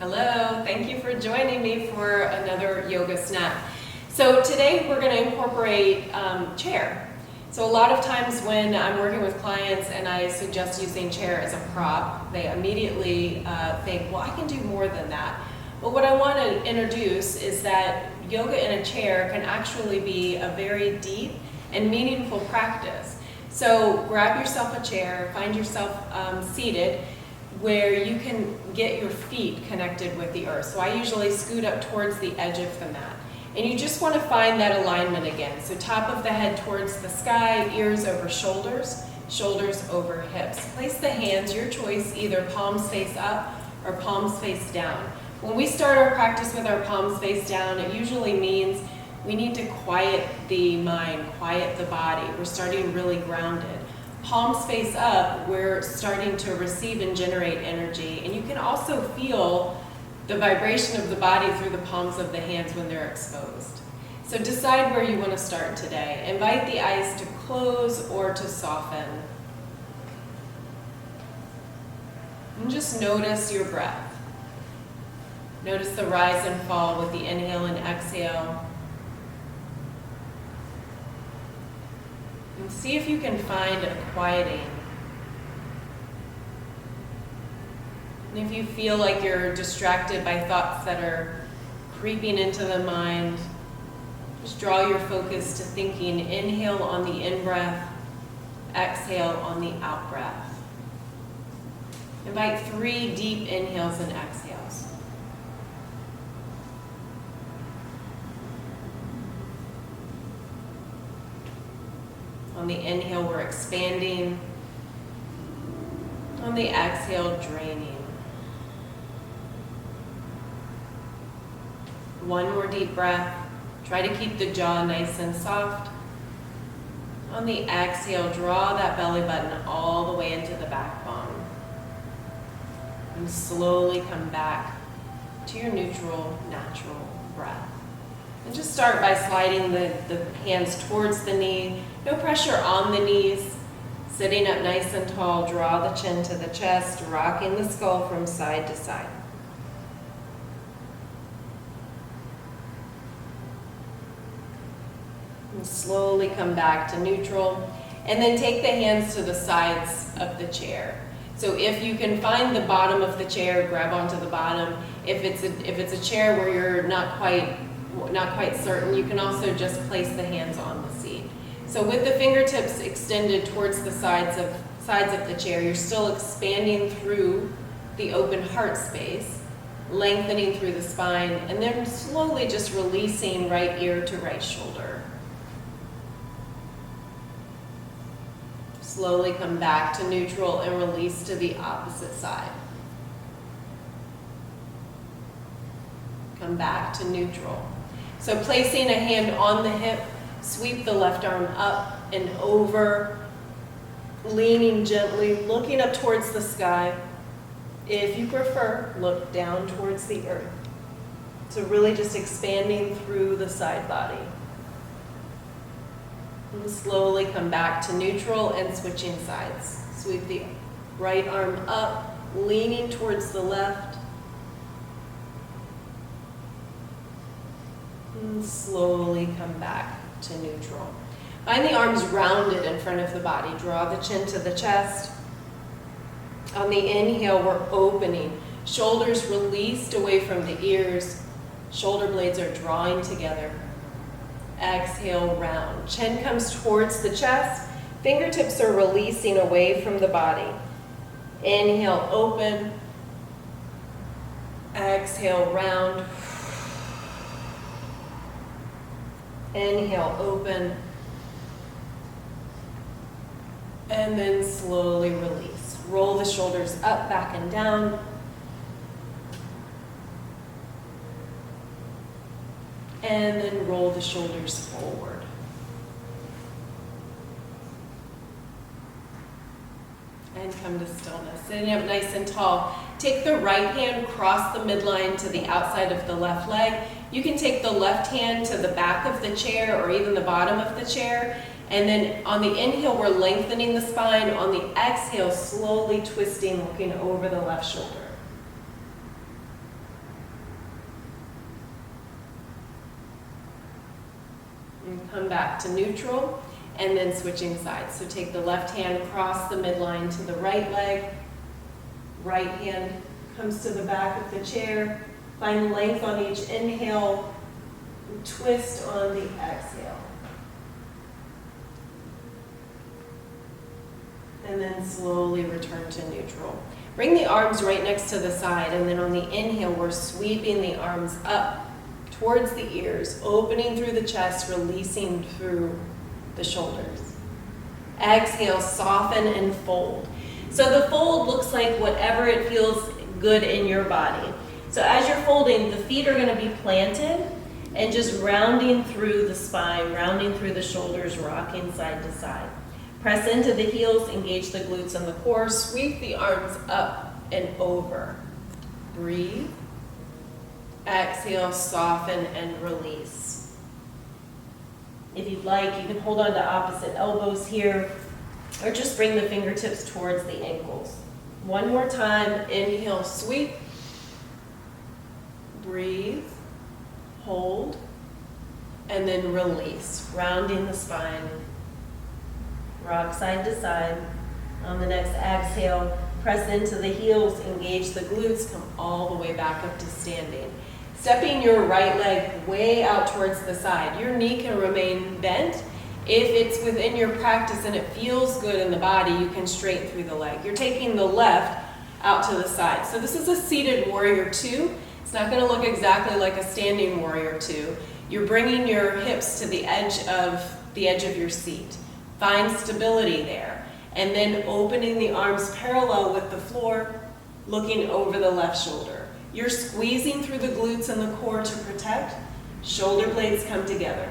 Hello, thank you for joining me for another yoga snack. So today we're going to incorporate chair. So a lot of times when I'm working with clients and I suggest using chair as a prop, they immediately think, well, I can do more than that. But what I want to introduce is that yoga in a chair can actually be a very deep and meaningful practice. So grab yourself a chair, find yourself seated, where you can get your feet connected with the earth. So I usually scoot up towards the edge of the mat. And you just want to find that alignment again. So top of the head towards the sky, ears over shoulders, shoulders over hips. Place the hands, your choice, either palms face up or palms face down. When we start our practice with our palms face down, it usually means we need to quiet the mind, quiet the body. We're starting really grounded. Palms face up, we're starting to receive and generate energy. And you can also feel the vibration of the body through the palms of the hands when they're exposed. So decide where you want to start today. Invite the eyes to close or to soften. And just notice your breath. Notice the rise and fall with the inhale and exhale. And see if you can find a quieting. And if you feel like you're distracted by thoughts that are creeping into the mind, just draw your focus to thinking. Inhale on the in-breath, exhale on the out-breath. Invite 3 deep inhales and exhales. On the inhale, we're expanding. On the exhale, draining. One more deep breath. Try to keep the jaw nice and soft. On the exhale, draw that belly button all the way into the backbone. And slowly come back to your neutral, natural breath. And just start by sliding the hands towards the knee. No pressure on the knees. Sitting up nice and tall, draw the chin to the chest, rocking the skull from side to side. And slowly come back to neutral. And then take the hands to the sides of the chair. So if you can find the bottom of the chair, grab onto the bottom. If it's a chair where you're not quite certain, you can also just place the hands on the seat. So with the fingertips extended towards the sides of the chair, you're still expanding through the open heart space, lengthening through the spine, and then slowly just releasing right ear to right shoulder. Slowly come back to neutral and release to the opposite side. Come back to neutral. So placing a hand on the hip, sweep the left arm up and over, leaning gently, looking up towards the sky. If you prefer, look down towards the earth. So really just expanding through the side body. And slowly come back to neutral and switching sides. Sweep the right arm up, leaning towards the left. And slowly come back to neutral. Find the arms rounded in front of the body. Draw the chin to the chest. On the inhale, we're opening. Shoulders released away from the ears. Shoulder blades are drawing together. Exhale, round. Chin comes towards the chest. Fingertips are releasing away from the body. Inhale, open. Exhale, round. Inhale, open. And then slowly release. Roll the shoulders up, back, and down. And then roll the shoulders forward. And come to stillness. Sitting up nice and tall. Take the right hand, cross the midline to the outside of the left leg. You can take the left hand to the back of the chair or even the bottom of the chair. And then on the inhale, we're lengthening the spine. On the exhale, slowly twisting, looking over the left shoulder. come back to neutral, and then switching sides. So take the left hand across the midline to the right leg, right hand comes to the back of the chair, find length on each inhale, twist on the exhale. And then slowly return to neutral. Bring the arms right next to the side, and then on the inhale, we're sweeping the arms up towards the ears, opening through the chest, releasing through the shoulders. Exhale, soften and fold. So the fold looks like whatever it feels good in your body. So as you're folding, the feet are going to be planted and just rounding through the spine, rounding through the shoulders, rocking side to side. Press into the heels, engage the glutes and the core, sweep the arms up and over. Breathe. Exhale, soften and release. If you'd like, you can hold on to opposite elbows here, or just bring the fingertips towards the ankles. One more time, inhale, sweep. Breathe, hold, and then release, rounding the spine. Rock side to side. On the next exhale, press into the heels, engage the glutes, come all the way back up to standing. Stepping your right leg way out towards the side. Your knee can remain bent. If it's within your practice and it feels good in the body, you can straighten through the leg. You're taking the left out to the side. So this is a seated warrior two. It's not going to look exactly like a standing warrior two. You're bringing your hips to the edge of your seat. Find stability there. And then opening the arms parallel with the floor, looking over the left shoulder. You're squeezing through the glutes and the core to protect. Shoulder blades come together.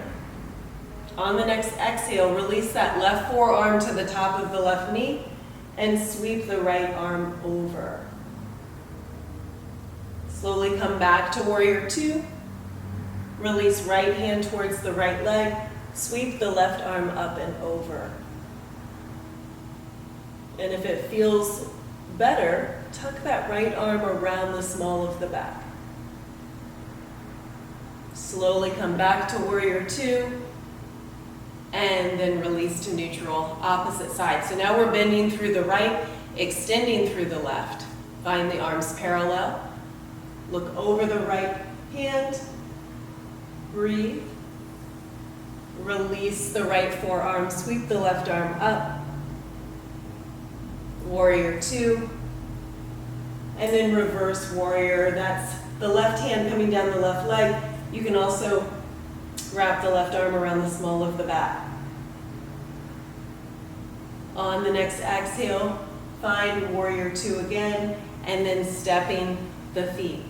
On the next exhale, release that left forearm to the top of the left knee and sweep the right arm over. Slowly come back to warrior two. Release right hand towards the right leg. Sweep the left arm up and over. And if it feels better, tuck that right arm around the small of the back. Slowly come back to warrior two, and then release to neutral, opposite side. So now we're bending through the right, extending through the left. Find the arms parallel. Look over the right hand. Breathe. Release the right forearm, sweep the left arm up. Warrior two. And then reverse warrior. That's the left hand coming down the left leg. You can also wrap the left arm around the small of the back. On the next exhale, find warrior two again, and then stepping the feet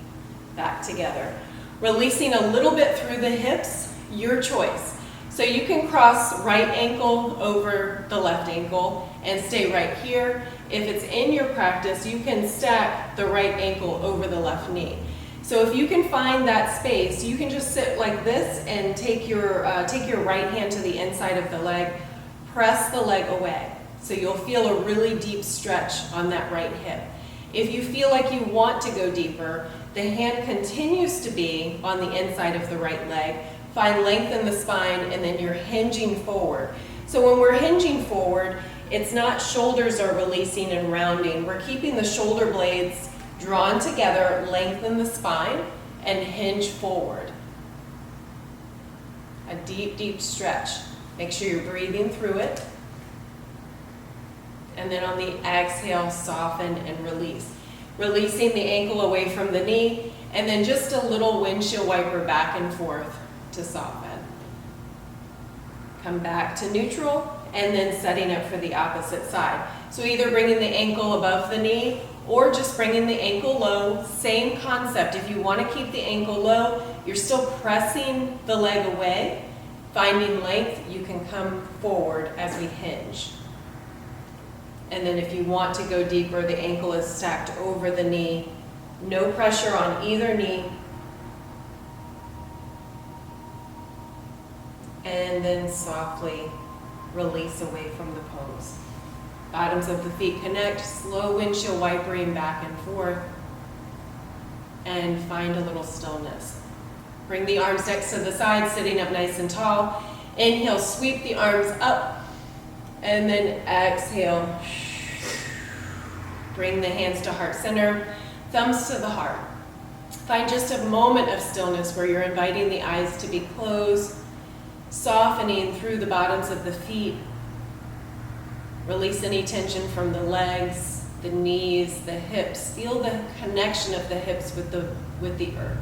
back together. Releasing a little bit through the hips, your choice. So you can cross right ankle over the left ankle and stay right here. If it's in your practice, you can stack the right ankle over the left knee. So if you can find that space, you can just sit like this and take your right hand to the inside of the leg, press the leg away. So you'll feel a really deep stretch on that right hip. If you feel like you want to go deeper, the hand continues to be on the inside of the right leg. Find length in the spine, and then you're hinging forward. So when we're hinging forward, it's not shoulders are releasing and rounding. We're keeping the shoulder blades drawn together, lengthen the spine, and hinge forward. A deep, deep stretch. Make sure you're breathing through it. And then on the exhale, soften and release. Releasing the ankle away from the knee, and then just a little windshield wiper back and forth to soften. Come back to neutral, and then setting up for the opposite side. So either bringing the ankle above the knee, or just bringing the ankle low. Same concept. If you want to keep the ankle low, you're still pressing the leg away. Finding length, you can come forward as we hinge. And then if you want to go deeper, the ankle is stacked over the knee. No pressure on either knee. And then softly release away from the pose. Bottoms of the feet connect, slow windshield wipering back and forth. And find a little stillness. Bring the arms next to the side, sitting up nice and tall. Inhale, sweep the arms up, and then exhale. Bring the hands to heart center, thumbs to the heart. Find just a moment of stillness where you're inviting the eyes to be closed, softening through the bottoms of the feet. Release any tension from the legs, the knees, the hips. Feel the connection of the hips with the earth.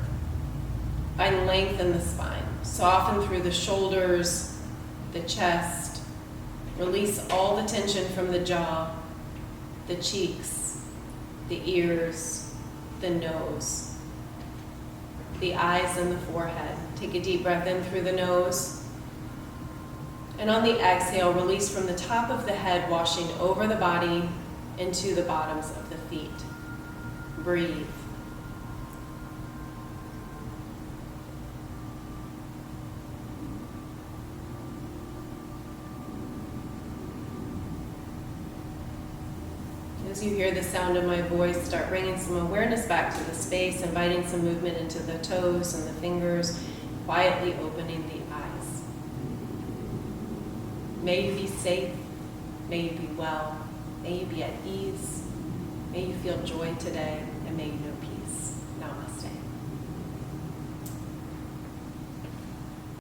Find length in the spine. Soften through the shoulders, the chest. Release all the tension from the jaw, the cheeks, the ears, the nose, the eyes and the forehead. Take a deep breath in through the nose. And on the exhale, release from the top of the head, washing over the body into the bottoms of the feet. Breathe. As you hear the sound of my voice, start bringing some awareness back to the space, inviting some movement into the toes and the fingers, quietly opening the eyes. May you be safe, may you be well, may you be at ease, may you feel joy today, and may you know peace. Namaste.